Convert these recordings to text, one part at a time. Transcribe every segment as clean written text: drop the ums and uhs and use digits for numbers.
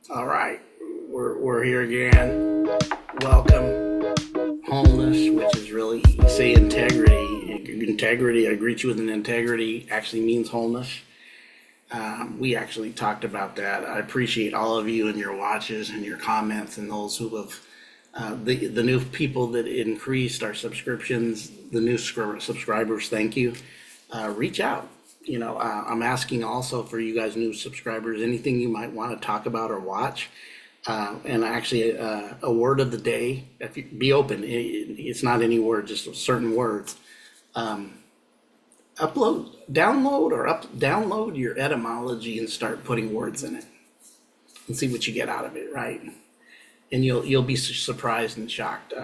All right, we're here again. Welcome, wholeness, which is really you say integrity. Integrity. I greet you with an integrity. Actually means wholeness. We actually talked about that. I appreciate all of you and your watches and your comments and those who have the new people that increased our subscriptions, the new subscribers. Thank you. Reach out. I'm asking also for you guys, new subscribers, anything you might want to talk about or watch. And actually, a word of the day. If you be open, it's not any word, just certain words. Download your etymology and start putting words in it, and see what you get out of it. Right, and you'll be surprised and shocked.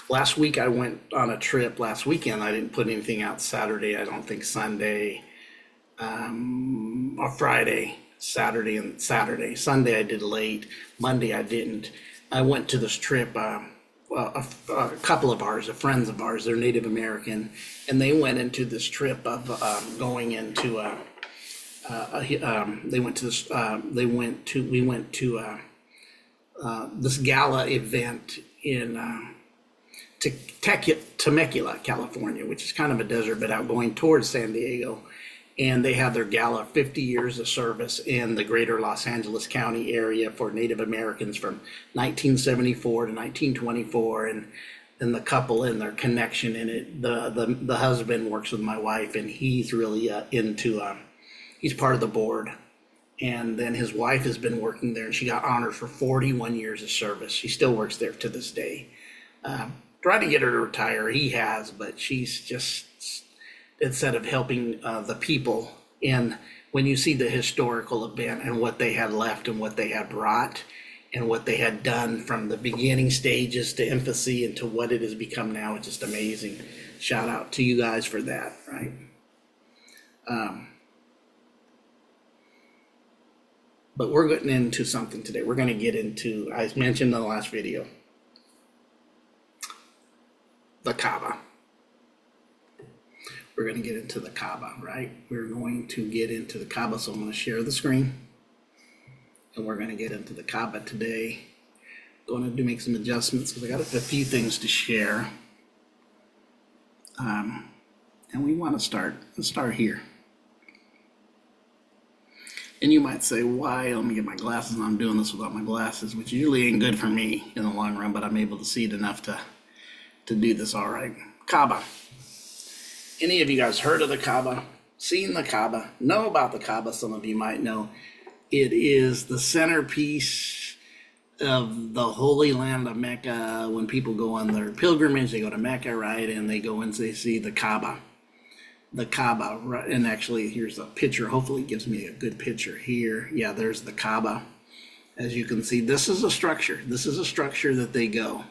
Last week I went on a trip. Last weekend I didn't put anything out Saturday. I don't think Sunday or Friday. Saturday. Sunday I did late. Monday I didn't. I went to this trip. A couple of ours, friends of ours, they're Native American, and they went into this trip of going into. They went to this. We went to this gala event in Temecula, California, which is kind of a desert, but out going towards San Diego. And they have their gala 50 years of service in the greater Los Angeles County area for Native Americans from 1974 to 1924. And the couple and their connection in it. The husband works with my wife, and he's really he's part of the board. And then his wife has been working there, and she got honored for 41 years of service. She still works there to this day. Tried to get her to retire. He has, but she's just, instead of helping the people. And when you see the historical event and what they had left and what they had brought and what they had done from the beginning stages to infancy and to what it has become now, it's just amazing. Shout out to you guys for that, right? But we're getting into something today. We're going to get into, I mentioned in the last video, the Kabba. We're going to get into the Kabba, right? We're going to get into the Kabba. So I'm going to share the screen, and we're going to get into the Kabba today. Going to make some adjustments because I got a few things to share. And we want to start. Let's start here. And you might say, why? Let me get my glasses. I'm doing this without my glasses, which usually ain't good for me in the long run, but I'm able to see it enough to do this all right. Kabba. Any of you guys heard of the Kabba? Seen the Kabba? Know about the Kabba? Some of you might know. It is the centerpiece of the Holy Land of Mecca. When people go on their pilgrimage, they go to Mecca, right? And they go and they see the Kabba. The Kabba, right? And actually, here's a picture. Hopefully it gives me a good picture here. Yeah, there's the Kabba. As you can see, this is a structure. This is a structure that they go.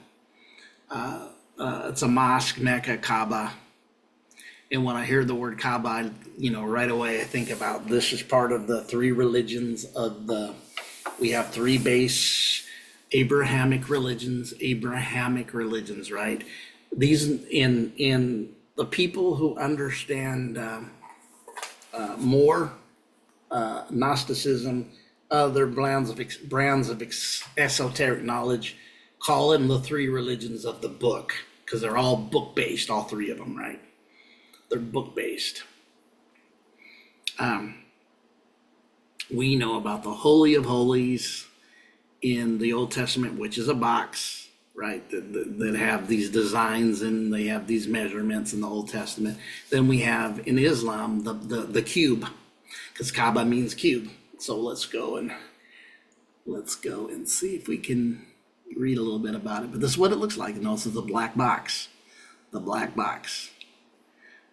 It's a mosque, Mecca, Kabba. And when I hear the word Kabba, right away I think about this is part of the three religions we have three base Abrahamic religions, right? These in the people who understand more Gnosticism, other brands of esoteric knowledge, call them the three religions of the book, because they're all book based, all three of them, right? They're book based. We know about the Holy of Holies in the Old Testament, which is a box, right? That have these designs and they have these measurements in the Old Testament. Then we have in Islam the cube, because Kaaba means cube. So let's go and see if we can read a little bit about it. But this is what it looks like. Notice the black box. The black box.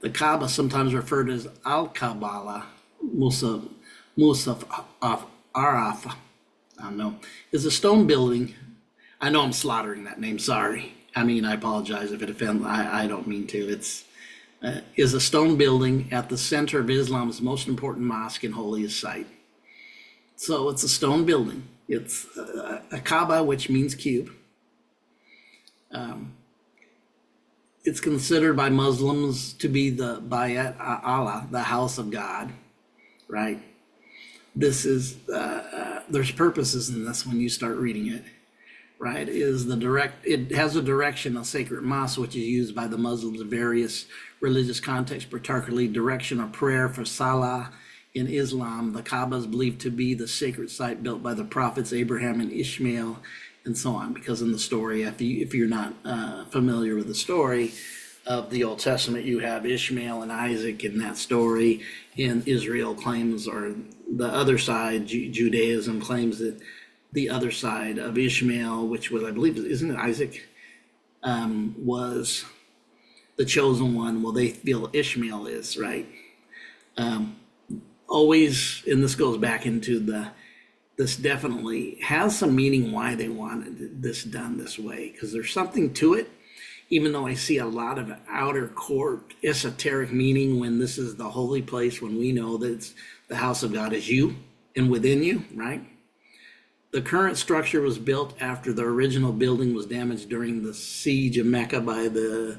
The Kaaba, sometimes referred as Al-Kabbalah, Musaf Araf, I don't know, is a stone building. I know I'm slaughtering that name, sorry. I apologize if it offends, I don't mean to. It's is a stone building at the center of Islam's most important mosque and holiest site. So it's a stone building. It's a Kaaba, which means cube. It's considered by Muslims to be the Bayat Allah, the house of God, right? This is, there's purposes in this when you start reading it, right? It has a direction of sacred mass, which is used by the Muslims in various religious contexts, particularly direction of prayer for Salah in Islam. The Kaaba is believed to be the sacred site built by the prophets Abraham and Ishmael, and so on. Because in the story, if you're not familiar with the story of the Old Testament, you have Ishmael and Isaac in that story, and Israel claims, or the other side, Judaism claims that the other side of Ishmael, which was, I believe, isn't it Isaac, was the chosen one. Well, they feel Ishmael is, right? Always, and this goes back into this definitely has some meaning why they wanted this done this way, because there's something to it, even though I see a lot of outer court esoteric meaning when this is the holy place, when we know that it's the house of God is you and within you, right? The current structure was built after the original building was damaged during the siege of Mecca by the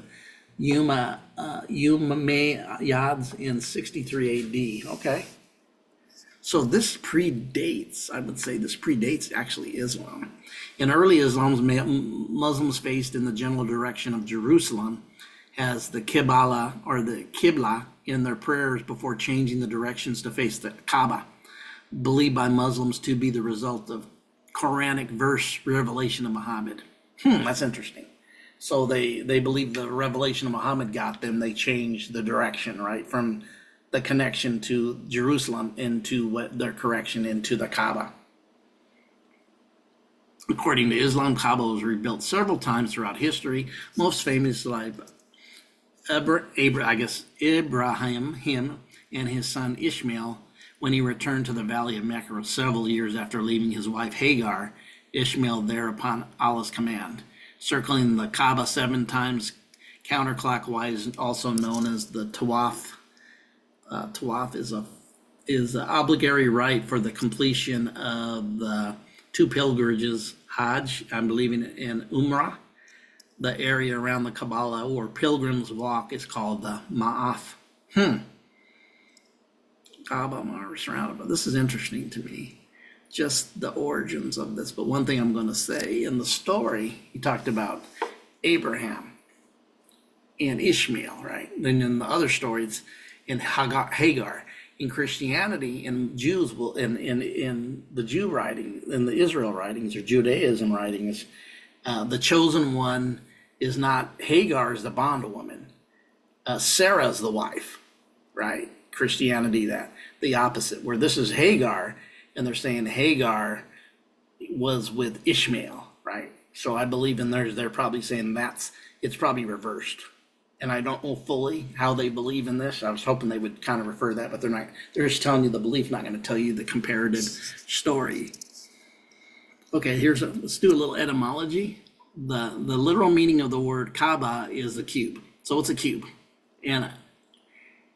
Umayyads in 63 AD. Okay. So this predates, I would say this predates actually Islam. In early Islam, Muslims faced in the general direction of Jerusalem as the Qibla or the Qibla in their prayers before changing the directions to face the Kabba, believed by Muslims to be the result of Quranic verse revelation of Muhammad. That's interesting. So they believe the revelation of Muhammad got them, they changed the direction, right? From the connection to Jerusalem into what their correction into the Kaaba. According to Islam, Kaaba was rebuilt several times throughout history, most famously by Ibrahim, him and his son Ishmael, when he returned to the Valley of Mecca several years after leaving his wife Hagar, Ishmael there upon Allah's command, circling the Kaaba 7 times counterclockwise, also known as the Tawaf. Tawaf is an obligatory rite for the completion of the 2 pilgrimages, Hajj, I'm believing, in Umrah. The area around the Kaaba or pilgrims walk is called the Ma'af. Kaaba are surrounded, but this is interesting to me, just the origins of this. But one thing I'm going to say, in the story, he talked about Abraham and Ishmael, right? Then in the other stories, in Hagar. In Christianity, and Jews will, in the Jew writing, in the Israel writings or Judaism writings, the chosen one is not Hagar, is the bondwoman. Sarah's the wife, right? Christianity, that the opposite, where this is Hagar, and they're saying Hagar was with Ishmael, right? So I believe in theirs, they're probably saying it's probably reversed. And I don't know fully how they believe in this. I was hoping they would kind of refer that, but they're not. They're just telling you the belief, not going to tell you the comparative story. Okay, let's do a little etymology. The literal meaning of the word Kaaba is a cube. So it's a cube. And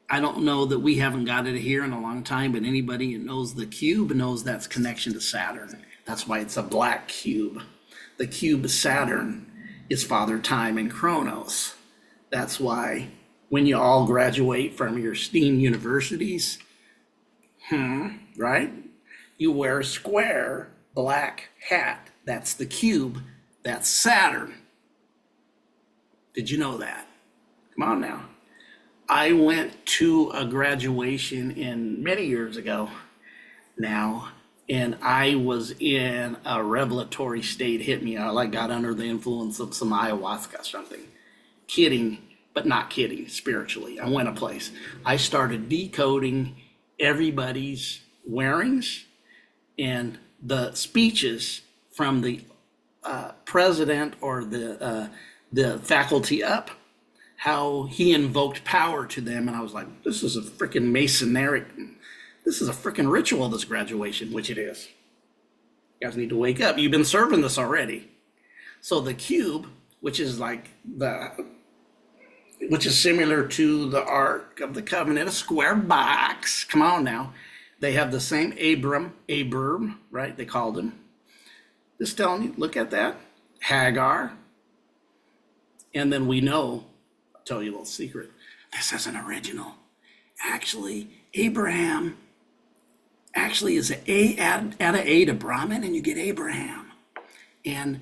I don't know that we haven't got it here in a long time, but anybody who knows the cube knows that's connection to Saturn. That's why it's a black cube. The cube Saturn is Father Time and Chronos. That's why when you all graduate from your STEAM universities, right? You wear a square black hat. That's the cube. That's Saturn. Did you know that? Come on now. I went to a graduation many years ago now, and I was in a revelatory state, hit me. I got under the influence of some ayahuasca or something. Kidding, but not kidding, spiritually. I went a place. I started decoding everybody's wearings and the speeches from the president or the faculty up, how he invoked power to them. And I was like, this is a freaking this is a freaking ritual, this graduation, which it is. You guys need to wake up. You've been serving this already. So the cube, which is similar to the Ark of the Covenant, a square box. Come on now. They have the same Abram, right? They called him. Just telling you, look at that. Hagar. And then we know, I'll tell you a little secret, this isn't original. Actually, Abraham actually is add an A to Brahmin and you get Abraham. And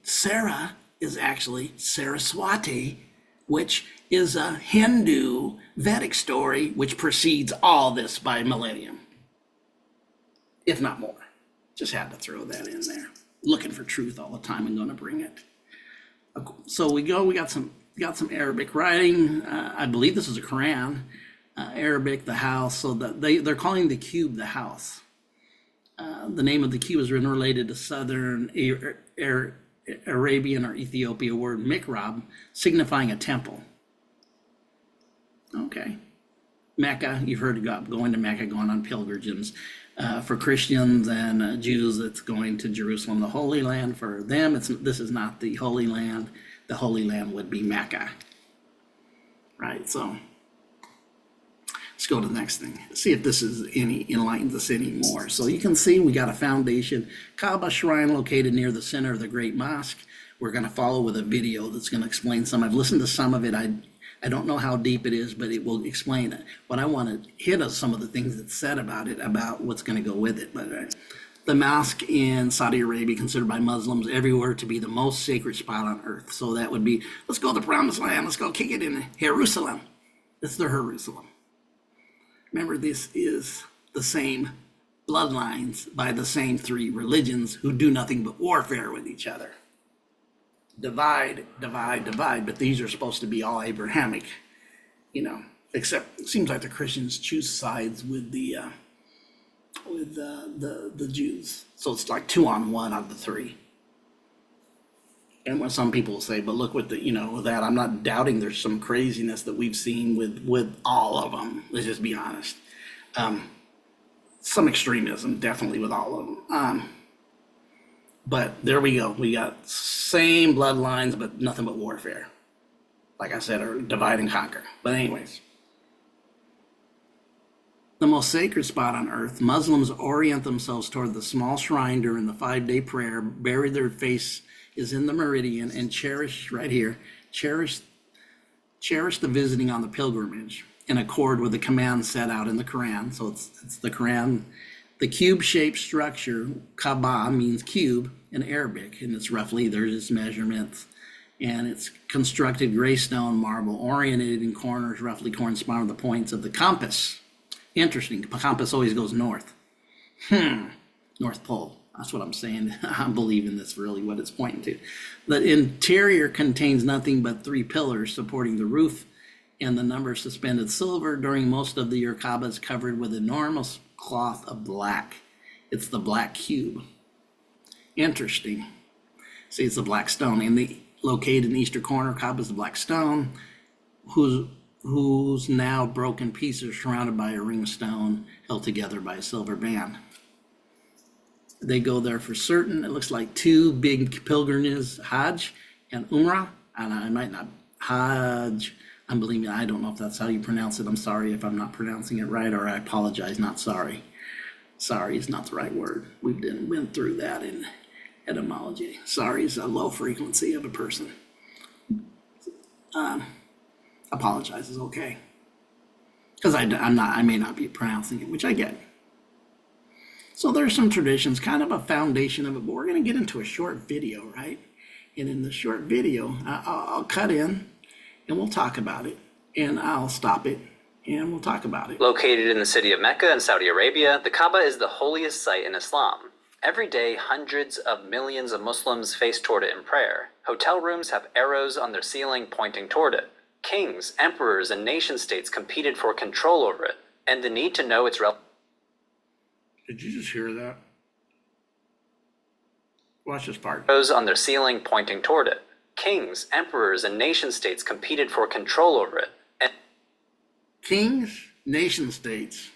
Sarah is actually Saraswati, which is a Hindu Vedic story which precedes all this by millennium, if not more. Just had to throw that in there. Looking for truth all the time and going to bring it. So we got some Arabic writing. I believe this is a Quran. Arabic, the house. So that they're calling the cube the house. The name of the cube is related to southern Arabian or Ethiopia word mikrab, signifying a temple. Okay. Mecca, you've heard about going to Mecca, going on pilgrimages. For Christians and Jews, it's going to Jerusalem, the Holy Land. For them, this is not the Holy Land. The Holy Land would be Mecca. Right, so let's go to the next thing. See if this enlightens us any more. So you can see we got a foundation. Kabba shrine located near the center of the Great Mosque. We're going to follow with a video that's going to explain some. I've listened to some of it. I don't know how deep it is, but it will explain it. What I want to hit is some of the things that's said about it, about what's going to go with it. But the mosque in Saudi Arabia, considered by Muslims everywhere to be the most sacred spot on earth. So that would be, let's go to the Promised Land. Let's go kick it in Jerusalem. It's the Jerusalem. Remember, this is the same bloodlines by the same three religions who do nothing but warfare with each other. Divide, divide, divide, but these are supposed to be all Abrahamic, except it seems like the Christians choose sides with the Jews. So it's like 2-on-1 out of the 3. And when some people say, but look with that, I'm not doubting there's some craziness that we've seen with all of them. Let's just be honest. Some extremism, definitely with all of them. But there we go. We got same bloodlines, but nothing but warfare. Like I said, or divide and conquer. But anyways, the most sacred spot on earth, Muslims orient themselves toward the small shrine during the 5-day prayer, bury their face is in the meridian, and cherish the visiting on the pilgrimage in accord with the commands set out in the Quran. So it's the Quran. The cube-shaped structure, Kabba, means cube in Arabic, and it's roughly, there's its measurements, and it's constructed gray stone marble, oriented in corners, roughly corresponding to the points of the compass. Interesting, the compass always goes north. North Pole, that's what I'm saying. I'm believing that's really what it's pointing to. The interior contains nothing but 3 pillars supporting the roof, and the number suspended silver. During most of the year, Kabba is covered with enormous cloth of black. It's the black cube. Interesting. See, it's the black stone. Located in the eastern corner, Kabba is the black stone, whose now broken pieces surrounded by a ring of stone held together by a silver band. They go there for certain. It looks like 2 big pilgrimages, Hajj and Umrah. And I might not, Hajj, I don't know if that's how you pronounce it. I'm sorry if I'm not pronouncing it right, or I apologize, not sorry. Sorry is not the right word. We've been through that in etymology. Sorry is a low frequency of a person. Apologize is okay. Because I may not be pronouncing it, which I get. So there's some traditions, kind of a foundation of it, but we're going to get into a short video, right? And in the short video, I'll cut in and we'll talk about it, and I'll stop it and we'll talk about it. Located in the city of Mecca in Saudi Arabia, the Kaaba is the holiest site in Islam. Every day, hundreds of millions of Muslims face toward it in prayer. Hotel rooms have arrows on their ceiling pointing toward it. Kings, emperors, and nation-states competed for control over it, and the need to know its Did you just hear that? Watch this part. Arrows on their ceiling pointing toward it. Kings, emperors, and nation-states competed for control over it. Kings, nation-states,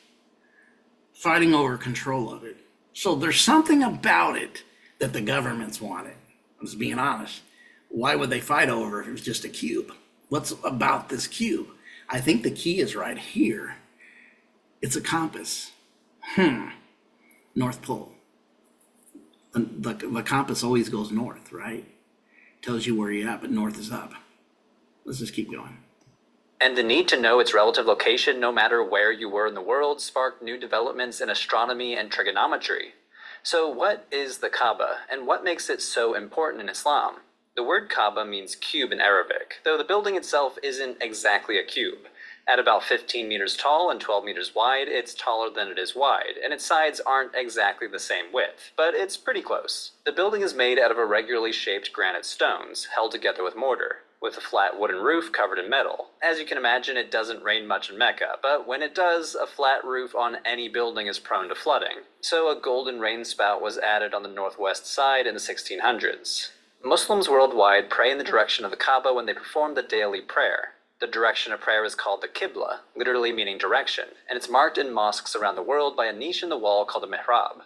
fighting over control of it. So there's something about it that the governments wanted. I'm just being honest. Why would they fight over if it was just a cube? What's about this cube? I think the key is right here. It's a compass. North Pole. The compass always goes north, right? Tells you where you're at, but north is up. Let's just keep going. And the need to know its relative location, no matter where you were in the world, sparked new developments in astronomy and trigonometry. So what is the Kaaba, and what makes it so important in Islam? The word Kaaba means cube in Arabic, though the building itself isn't exactly a cube. At about 15 meters tall and 12 meters wide, it's taller than it is wide, and its sides aren't exactly the same width, but it's pretty close. The building is made out of irregularly shaped granite stones, held together with mortar, with a flat wooden roof covered in metal. As you can imagine, it doesn't rain much in Mecca, but when it does, a flat roof on any building is prone to flooding. So a golden rain spout was added on the northwest side in the 1600s. Muslims worldwide pray in the direction of the Kaaba when they perform the daily prayer. The direction of prayer is called the Qibla, literally meaning direction, and it's marked in mosques around the world by a niche in the wall called a mihrab.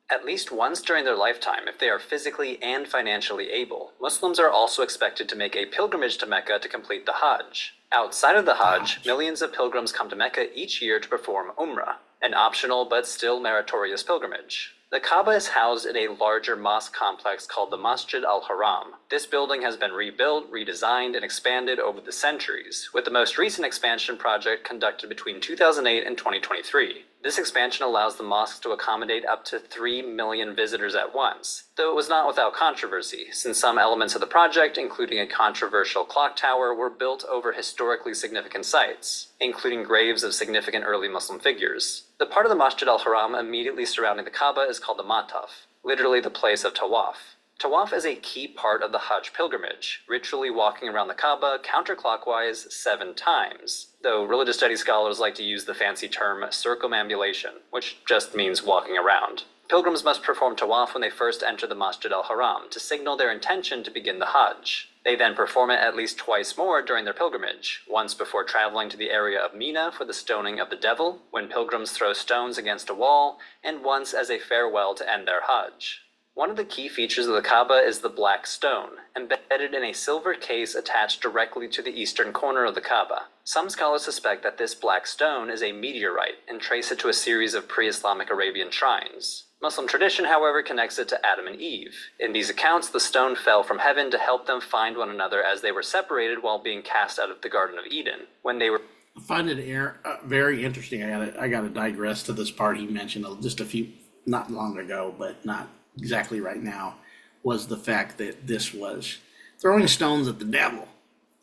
At least once during their lifetime, if they are physically and financially able, Muslims are also expected to make a pilgrimage to Mecca to complete the Hajj. Outside of the Hajj, millions of pilgrims come to Mecca each year to perform Umrah, an optional but still meritorious pilgrimage. The Kaaba is housed in a larger mosque complex called the Masjid al-Haram. This building has been rebuilt, redesigned, and expanded over the centuries, with the most recent expansion project conducted between 2008 and 2023. This expansion allows the mosque to accommodate up to 3 million visitors at once, though it was not without controversy, since some elements of the project, including a controversial clock tower, were built over historically significant sites, including graves of significant early Muslim figures. The part of the Masjid al-Haram immediately surrounding the Kaaba is called the Mataf, literally the place of Tawaf. Tawaf is a key part of the Hajj pilgrimage, ritually walking around the Kaaba counterclockwise 7 times, though religious studies scholars like to use the fancy term circumambulation, which just means walking around. Pilgrims must perform Tawaf when they first enter the Masjid al-Haram to signal their intention to begin the Hajj. They then perform it at least twice more during their pilgrimage, once before traveling to the area of Mina for the stoning of the devil, when pilgrims throw stones against a wall, and once as a farewell to end their Hajj. One of the key features of the Kaaba is the black stone, embedded in a silver case attached directly to the eastern corner of the Kaaba. Some scholars suspect that this black stone is a meteorite and trace it to a series of pre-Islamic Arabian shrines. Muslim tradition, however, connects it to Adam and Eve. In these accounts, the stone fell from heaven to help them find one another as they were separated while being cast out of the Garden of Eden. When they were I find it very interesting. I gotta digress to this part he mentioned just a few, not long ago, but not exactly right now, was the fact that this was throwing stones at the devil.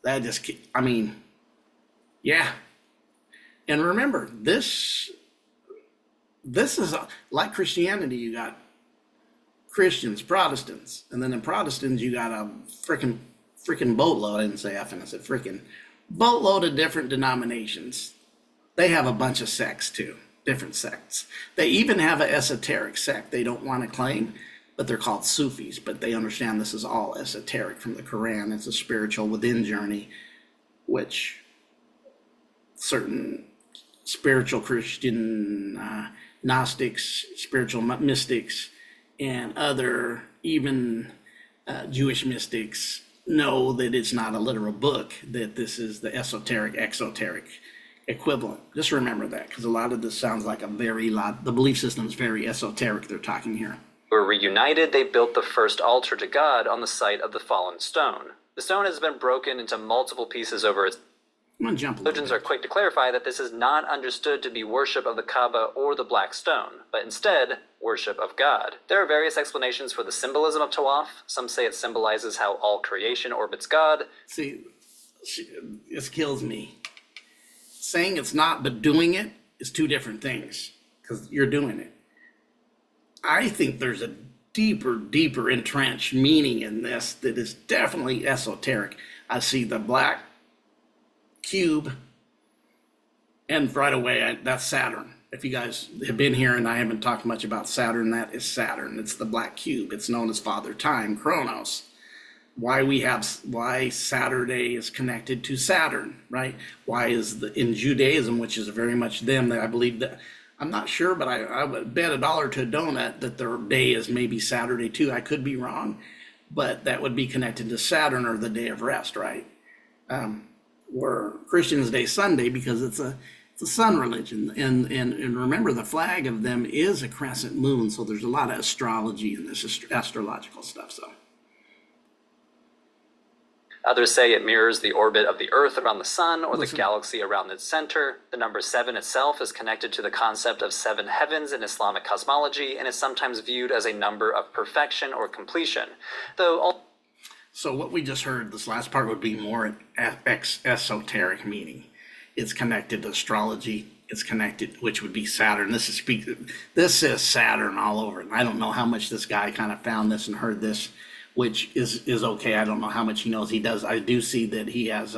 That just, I mean, yeah. And remember, this is like Christianity. You got Christians, Protestants, and then in Protestants you got a freaking boatload. I didn't say effing, I said freaking boatload of different denominations. They have a bunch of sects too, different sects. They even have an esoteric sect they don't want to claim, but they're called Sufis, but they understand this is all esoteric from the Quran. It's a spiritual within journey, which certain spiritual Christian Gnostics, spiritual mystics, and other even Jewish mystics know that it's not a literal book, that this is the exoteric equivalent. Just remember that, because a lot of this sounds like the belief system is very esoteric they're talking here. were reunited, they built the first altar to God on the site of the fallen stone. The stone has been broken into multiple pieces over its. Theologians are quick to clarify that this is not understood to be worship of the Kabba or the Black Stone, but instead, worship of God. There are various explanations for the symbolism of Tawaf. Some say it symbolizes how all creation orbits God. See, this kills me. Saying it's not, but doing it is two different things, because you're doing it. I think there's a deeper entrenched meaning in this that is definitely esoteric. I see the black cube, and right away, that's Saturn. If you guys have been here and I haven't talked much about Saturn, that is Saturn. It's the black cube. It's known as Father Time, Chronos. Why Saturday is connected to Saturn, right? Why is in Judaism, which is very much them, that I believe that, I'm not sure, but I would bet $1 to a donut that their day is maybe Saturday too. I could be wrong, but that would be connected to Saturn, or the day of rest, right? Or Christians' Day Sunday, because it's a sun religion, and remember, the flag of them is a crescent moon, so there's a lot of astrology in this astrological stuff. So Others say it mirrors the orbit of the Earth around the Sun or the galaxy around its center. The number 7 itself is connected to the concept of 7 heavens in Islamic cosmology and is sometimes viewed as a number of perfection or completion, though So what we just heard, this last part would be more an esoteric meaning. It's connected to astrology. It's connected, which would be Saturn. This says Saturn all over it. I don't know how much this guy kind of found this and heard this, which is okay. I don't know how much he knows. He does. I do see that he has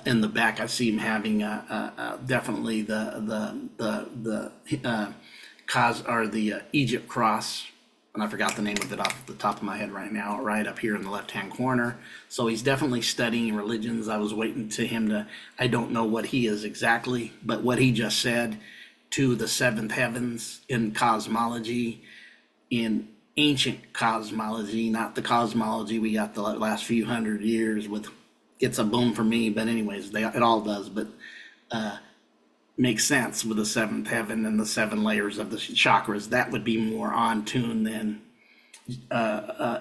in the back. I see him having definitely the Egypt cross, and I forgot the name of it off the top of my head right now, right up here in the left-hand corner. So he's definitely studying religions. I was waiting to him to, I don't know what he is exactly, but what he just said to the 7th heavens in cosmology, in ancient cosmology, not the cosmology we got the last few hundred years with, gets a boom for me, but anyways, it all does, but makes sense with the 7th heaven and the 7 layers of the chakras. That would be more on tune than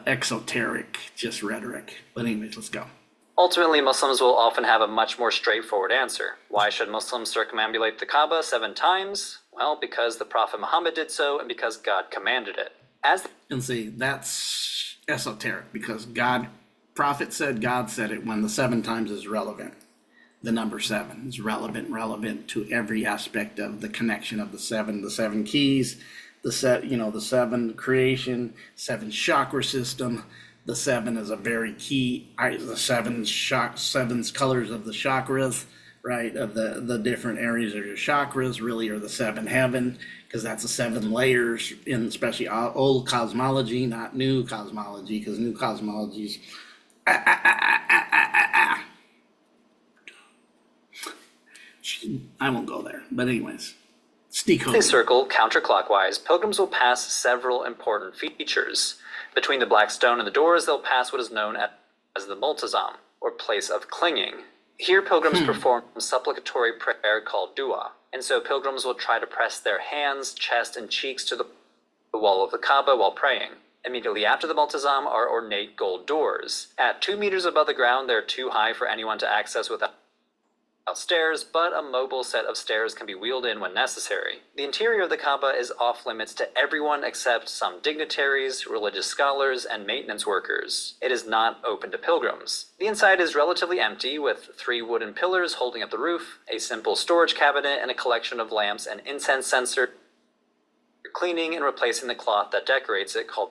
exoteric, just rhetoric. But anyways, let's go. ultimately Muslims will often have a much more straightforward answer. Why should Muslims circumambulate the Kaaba 7 times? Well, because the Prophet Muhammad did so and because God commanded it. And see, that's esoteric because Prophet said, God said it, when the 7 times is relevant. The number 7 is relevant to every aspect of the connection of the 7 keys, the 7 creation, 7 chakra system. The 7 is a very key, the 7 colors of the chakras, right? Of the different areas of your chakras really are the 7 heaven, because that's the 7 layers in especially old cosmology, not new cosmology, because new cosmologies I won't go there. But anyways, They circle counterclockwise. Pilgrims will pass several important features. Between the black stone and the doors, they'll pass what is known as the multazam, or place of clinging. Here, pilgrims perform supplicatory prayer called dua, and so pilgrims will try to press their hands, chest, and cheeks to the wall of the Kaaba while praying. Immediately after the multazam are ornate gold doors. At 2 meters above the ground, they're too high for anyone to access without stairs, but a mobile set of stairs can be wheeled in when necessary. The interior of the Kaaba is off limits to everyone except some dignitaries, religious scholars, and maintenance workers. It is not open to pilgrims. The inside is relatively empty, with 3 wooden pillars holding up the roof, a simple storage cabinet, and a collection of lamps and incense censer cleaning and replacing the cloth that decorates it, called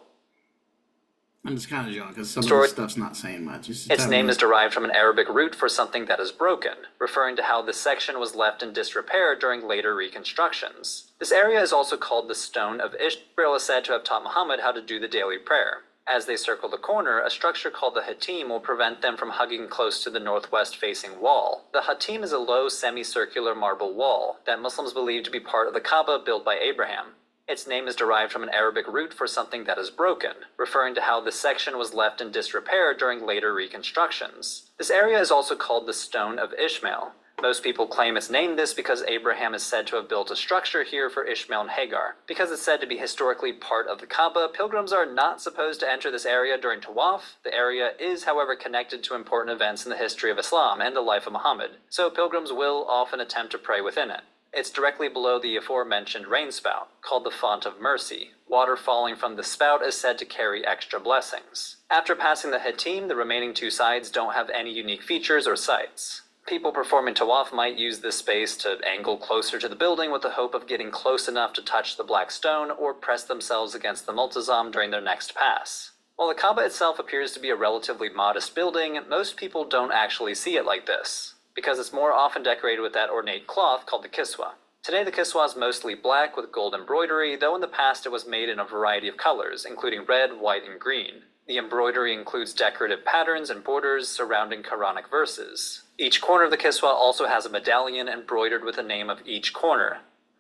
I'm just kind of joking because some of this stuff's not saying much. Its name is derived from an Arabic root for something that is broken, referring to how this section was left in disrepair during later reconstructions. This area is also called the Stone of Ishmael, is said to have taught Muhammad how to do the daily prayer. As they circle the corner, a structure called the Hatim will prevent them from hugging close to the northwest-facing wall. The Hatim is a low semicircular marble wall that Muslims believe to be part of the Kaaba built by Abraham. Its name is derived from an Arabic root for something that is broken, referring to how this section was left in disrepair during later reconstructions. This area is also called the Stone of Ishmael. Most people claim it's named this because Abraham is said to have built a structure here for Ishmael and Hagar. Because it's said to be historically part of the Kaaba, pilgrims are not supposed to enter this area during Tawaf. The area is, however, connected to important events in the history of Islam and the life of Muhammad, so pilgrims will often attempt to pray within it. It's directly below the aforementioned rain spout, called the Font of Mercy. Water falling from the spout is said to carry extra blessings. After passing the Hatim, the remaining 2 sides don't have any unique features or sights. People performing Tawaf might use this space to angle closer to the building with the hope of getting close enough to touch the black stone or press themselves against the multazam during their next pass. While the Kaaba itself appears to be a relatively modest building, most people don't actually see it like this, because it's more often decorated with that ornate cloth called the kiswa. Today the kiswa is mostly black with gold embroidery, though in the past it was made in a variety of colors, including red, white, and green. The embroidery includes decorative patterns and borders surrounding Quranic verses. Each corner of the kiswa also has a medallion embroidered with the name of each corner,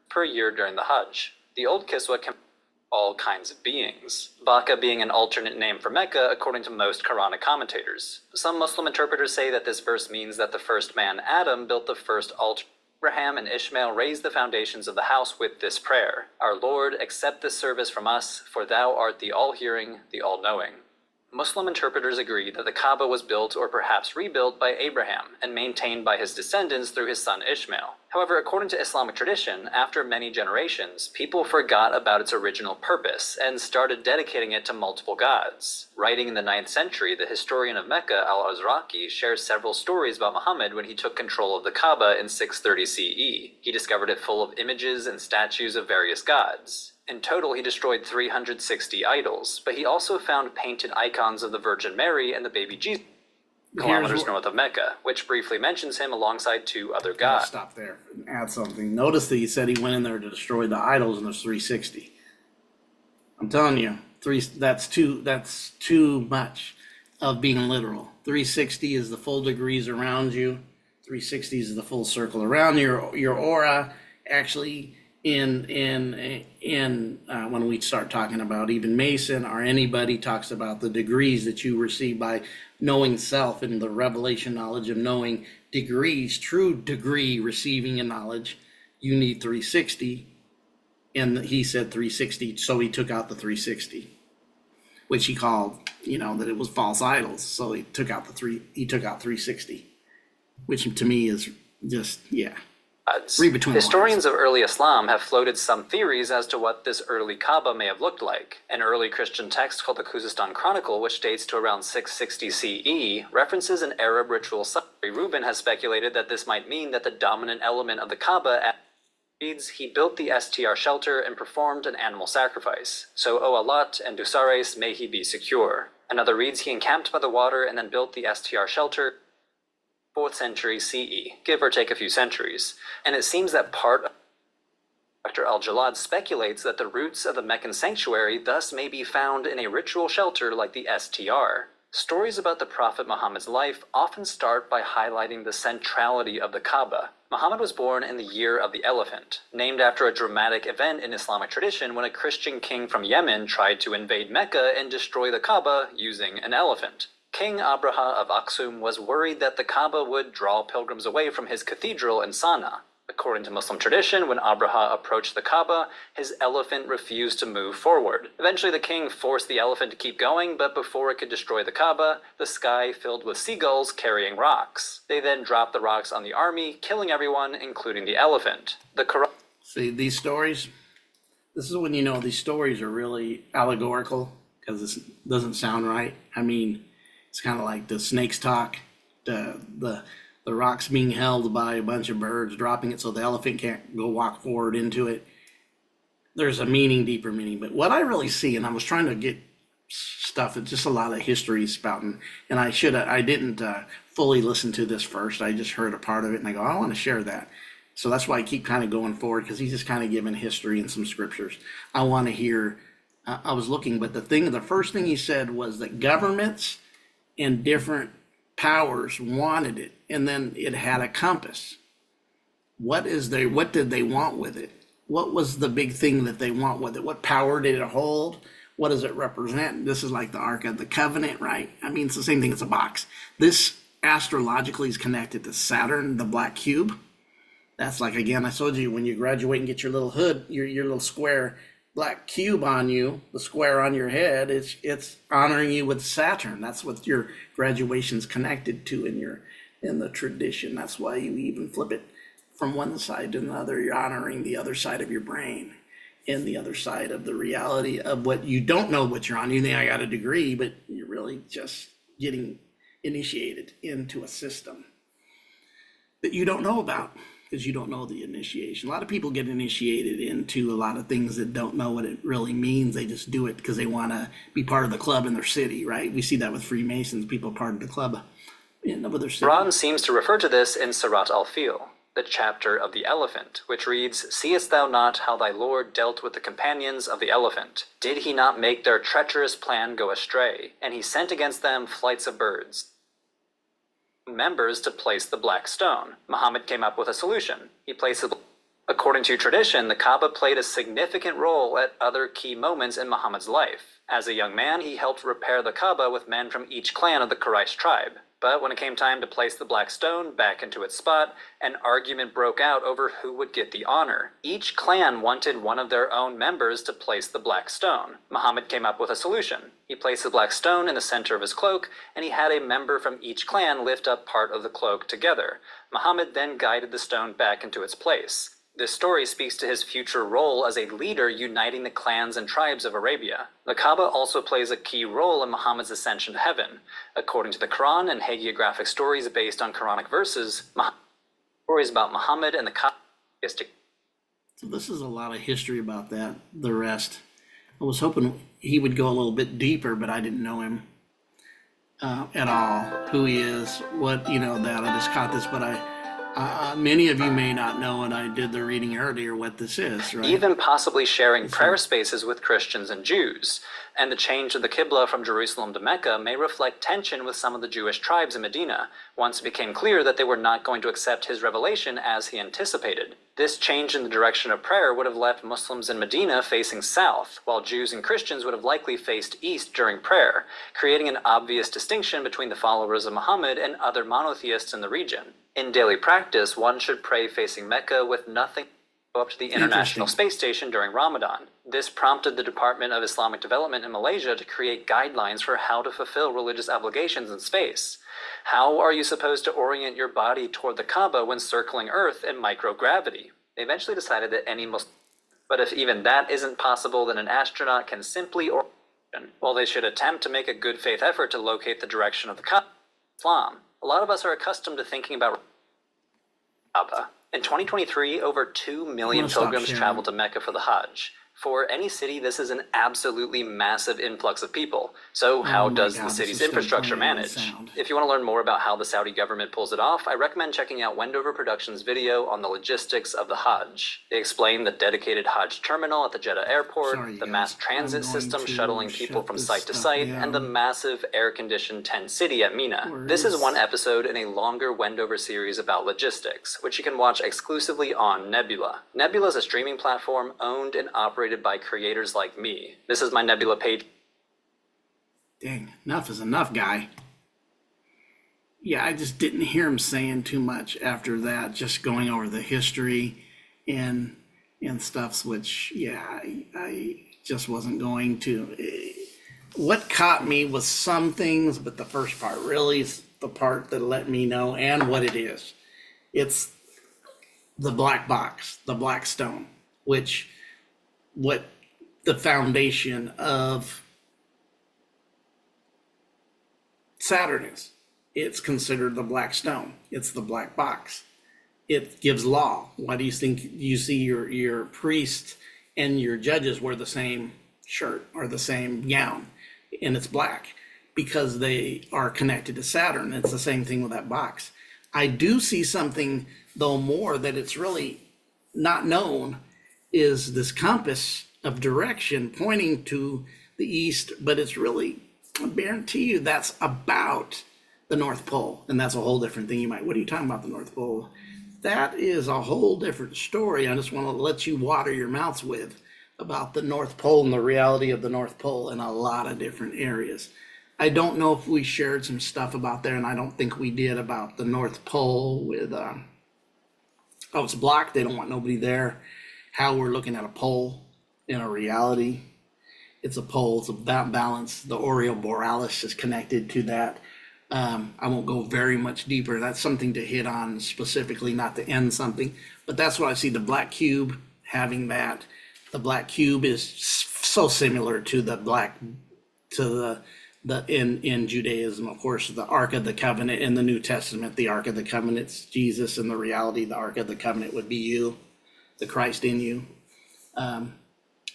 per year during the Hajj. The old kiswa can all kinds of beings, Baka being an alternate name for Mecca according to most Quranic commentators. Some Muslim interpreters say that this verse means that the first man, Adam, built the first altar. Abraham and Ishmael raised the foundations of the house with this prayer: Our Lord, accept this service from us, for thou art the all-hearing, the all-knowing. Muslim interpreters agree that the Kaaba was built or perhaps rebuilt by Abraham and maintained by his descendants through his son Ishmael. However, according to Islamic tradition, after many generations, people forgot about its original purpose and started dedicating it to multiple gods. Writing in the 9th century, the historian of Mecca, al-Azraqi, shares several stories about Muhammad when he took control of the Kaaba in 630 CE. He discovered it full of images and statues of various gods. In total, he destroyed 360 idols, but he also found painted icons of the Virgin Mary and the baby Jesus kilometers north of Mecca, which briefly mentions him alongside 2 other gods. Stop there and add something. Notice that he said he went in there to destroy the idols, and there's 360. I'm telling you, that's too much of being literal. 360 is the full degrees around you. 360 is the full circle around your aura. Actually, in when we start talking about even Mason or anybody talks about the degrees that you receive by knowing self and the revelation knowledge of knowing degrees, true degree receiving a knowledge, you need 360. And he said 360, so he took out the 360, which he called, that it was false idols. So he took out 360, which to me is just, yeah. Read between Historians of early Islam have floated some theories as to what this early Kaaba may have looked like. An early Christian text called the Khuzestan Chronicle, which dates to around 660 CE, references an Arab ritual site. Reuben has speculated that this might mean that the dominant element of the Kaaba reads, he built the STR shelter and performed an animal sacrifice. So, O Allat and Dusares, may he be secure. Another reads, he encamped by the water and then built the STR shelter. 4th century CE, give or take a few centuries, and it seems that part of Dr. al-Jalad speculates that the roots of the Meccan sanctuary thus may be found in a ritual shelter like the STR. Stories about the Prophet Muhammad's life often start by highlighting the centrality of the Kaaba. Muhammad was born in the year of the elephant, named after a dramatic event in Islamic tradition when a Christian king from Yemen tried to invade Mecca and destroy the Kaaba using an elephant. King Abraha of Aksum was worried that the Kaaba would draw pilgrims away from his cathedral in Sana'a. According to Muslim tradition, when Abraha approached the Kaaba, his elephant refused to move forward. Eventually, the king forced the elephant to keep going, but before it could destroy the Kaaba, the sky filled with seagulls carrying rocks. They then dropped the rocks on the army, killing everyone, including the elephant. The Quran... See, these stories, this is when you know these stories are really allegorical, because this doesn't sound right. I mean, it's kind of like the snakes talk, the rocks being held by a bunch of birds, dropping it so the elephant can't go walk forward into it. There's a meaning, deeper meaning. But what I really see, and I was trying to get stuff, it's just a lot of history spouting, and I didn't fully listen to this first. I just heard a part of it, and I go, I want to share that. So that's why I keep kind of going forward, because he's just kind of giving history and some scriptures. I want to hear, I was looking, but the first thing he said was that governments and different powers wanted it, and then it had a compass. What did they want with it? What was the big thing that they want with it? What power did it hold? What does it represent? This is like the Ark of the Covenant, right? I mean, it's the same thing, it's a box. This astrologically is connected to Saturn, the black cube. That's like, again, I told you, when you graduate and get your little hood, your little square black cube on you, the square on your head, it's honoring you with Saturn. That's what your graduation's connected to in the tradition. That's why you even flip it from one side to another. You're honoring the other side of your brain and the other side of the reality of what you don't know what you're on. You think I got a degree, but you're really just getting initiated into a system that you don't know about, because you don't know the initiation. A lot of people get initiated into a lot of things that don't know what it really means. They just do it because they want to be part of the club in their city, right? We see that with Freemasons, people part of the club in their city. Quran seems to refer to this in Surat al-Fil, the chapter of the elephant, which reads, seest thou not how thy Lord dealt with the companions of the elephant? Did he not make their treacherous plan go astray? And he sent against them flights of birds, members to place the black stone. Muhammad came up with a solution. He placed the... According to tradition, the Kaaba played a significant role at other key moments in Muhammad's life. As a young man, he helped repair the Kaaba with men from each clan of the Quraysh tribe. But when it came time to place the black stone back into its spot, an argument broke out over who would get the honor. Each clan wanted one of their own members to place the black stone. Muhammad came up with a solution. He placed the black stone in the center of his cloak, and he had a member from each clan lift up part of the cloak together. Muhammad then guided the stone back into its place. This story speaks to his future role as a leader uniting the clans and tribes of Arabia. The Kaaba also plays a key role in Muhammad's ascension to heaven. According to the Quran and hagiographic stories based on Quranic verses, stories about Muhammad and the Kaaba. So this is a lot of history about that. The rest, I was hoping he would go a little bit deeper, but I didn't know him at all. Who he is, what that I just caught this, but many of you may not know, and I did the reading earlier, what this is, right? Even possibly sharing prayer spaces with Christians and Jews. And the change of the Qibla from Jerusalem to Mecca may reflect tension with some of the Jewish tribes in Medina, once it became clear that they were not going to accept his revelation as he anticipated. This change in the direction of prayer would have left Muslims in Medina facing south, while Jews and Christians would have likely faced east during prayer, creating an obvious distinction between the followers of Muhammad and other monotheists in the region. In daily practice, one should pray facing Mecca with nothing up to the International Space Station during Ramadan. This prompted the Department of Islamic Development in Malaysia to create guidelines for how to fulfill religious obligations in space. How are you supposed to orient your body toward the Kaaba when circling Earth in microgravity? They eventually decided that any Muslim, but if even that isn't possible, then an astronaut can simply orient. While they should attempt to make a good faith effort to locate the direction of the Kaaba, Islam, a lot of us are accustomed to thinking about Kabba. In 2023, over 2 million pilgrims traveled to Mecca for the Hajj. For any city, this is an absolutely massive influx of people. So how does the city's infrastructure manage? If you want to learn more about how the Saudi government pulls it off, I recommend checking out Wendover Productions' video on the logistics of the Hajj. They explain the dedicated Hajj terminal at the Jeddah airport, the mass transit system shuttling people from site to site, and the massive air-conditioned tent city at Mina. This is one episode in a longer Wendover series about logistics, which you can watch exclusively on Nebula. Nebula is a streaming platform owned and operated by creators like me. This is my Nebula page. Dang, enough is enough, guy. Yeah, I just didn't hear him saying too much after that, just going over the history and stuffs, which, yeah, I just wasn't going to. What caught me was some things, but the first part really is the part that let me know and what it is. It's the black box, the black stone, which what the foundation of Saturn is. It's considered the black stone. It's the black box. It gives law. Why do you think you see your priest and your judges wear the same shirt or the same gown, and it's black? Because they are connected to Saturn. It's the same thing with that box. I do see something, though, more that it's really not known, is this compass of direction pointing to the east, but it's really, I guarantee you, that's about the North Pole. And that's a whole different thing. What are you talking about, the North Pole? That is a whole different story. I just want to let you water your mouths with about the North Pole and the reality of the North Pole in a lot of different areas. I don't know if we shared some stuff about there, and I don't think we did, about the North Pole with, it's blocked, they don't want nobody there. How we're looking at a pole in a reality. It's a pole, it's about balance. The Aureole Borealis is connected to that. I won't go very much deeper. That's something to hit on specifically, not to end something. But that's what I see, the black cube having that. The black cube is so similar to the black, to the in Judaism, of course, the Ark of the Covenant in the New Testament. The Ark of the Covenant's Jesus, and the reality, the Ark of the Covenant would be you, the Christ in you.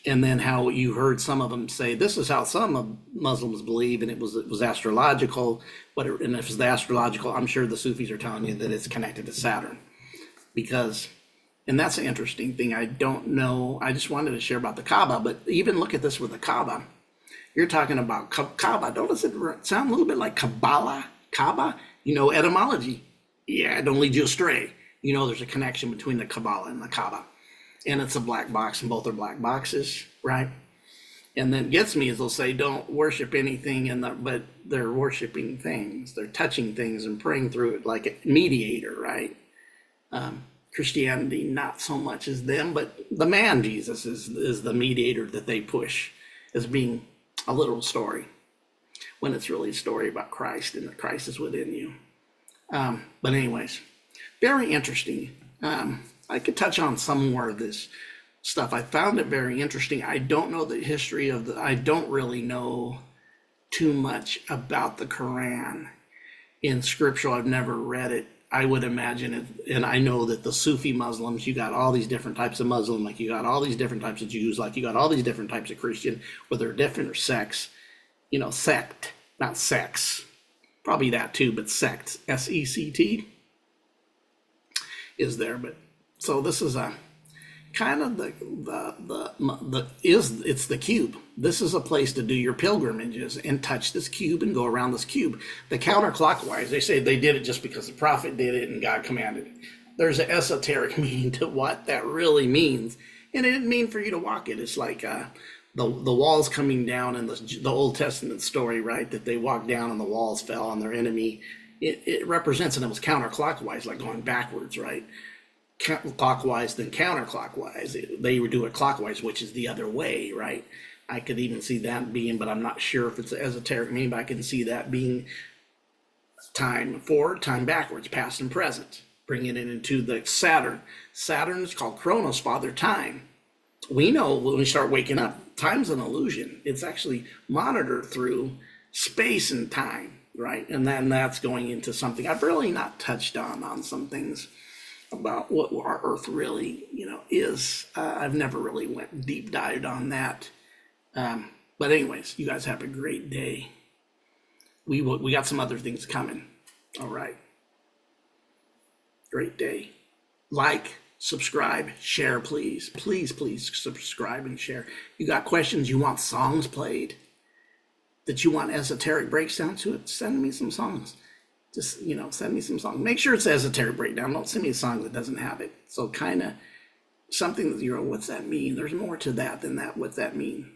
And then how you heard some of them say, this is how some of Muslims believe, and it was astrological. And if it's the astrological, I'm sure the Sufis are telling you that it's connected to Saturn. Because, and that's an interesting thing. I don't know. I just wanted to share about the Kaaba, but even look at this with the Kaaba. You're talking about Kaaba. Don't it sound a little bit like Kabbalah? Kaaba? Etymology. Yeah, don't lead you astray. There's a connection between the Kabbalah and the Kaaba. And it's a black box, and both are black boxes, right? And then gets me is they'll say, don't worship anything, but they're worshiping things. They're touching things and praying through it like a mediator, right? Christianity, not so much as them, but the man Jesus is the mediator that they push as being a literal story, when it's really a story about Christ and that Christ is within you. But anyways, very interesting. I could touch on some more of this stuff. I found it very interesting. I don't know the history of I don't really know too much about the Quran in scriptural. I've never read it. I would imagine it, and I know that the Sufi Muslims, you got all these different types of Muslim, like you got all these different types of Jews, like you got all these different types of Christian, whether different or sects, sect, not sex, probably that too, but sect, SECT is there. But so this is a kind of it's the cube. This is a place to do your pilgrimages and touch this cube and go around this cube. The counterclockwise, they say they did it just because the prophet did it and God commanded it. There's an esoteric meaning to what that really means, and it didn't mean for you to walk it. It's like the walls coming down in the Old Testament story, right? That they walked down and the walls fell on their enemy. It represents, and it was counterclockwise, like going backwards, right? Clockwise then counterclockwise. They would do it clockwise, which is the other way, right? I could even see that being, but I'm not sure if it's an esoteric meaning, but I can see that being time forward, time backwards, past and present, bringing it into the Saturn. Saturn is called Chronos, Father Time. We know when we start waking up, time's an illusion. It's actually monitored through space and time, right? And then that's going into something I've really not touched on some things about what our Earth really, is. I've never really went deep dived on that. But anyways, you guys have a great day. We got some other things coming. All right. Great day. Like, subscribe, share, please. Please subscribe and share. You got questions, you want songs played, that you want esoteric breakdown to it, send me some songs. Just, send me some songs. Make sure it's esoteric breakdown. Don't send me a song that doesn't have it. So kind of something that what's that mean? There's more to that than that. What's that mean?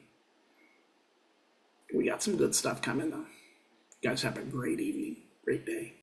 We got some good stuff coming though. You guys have a great evening, great day.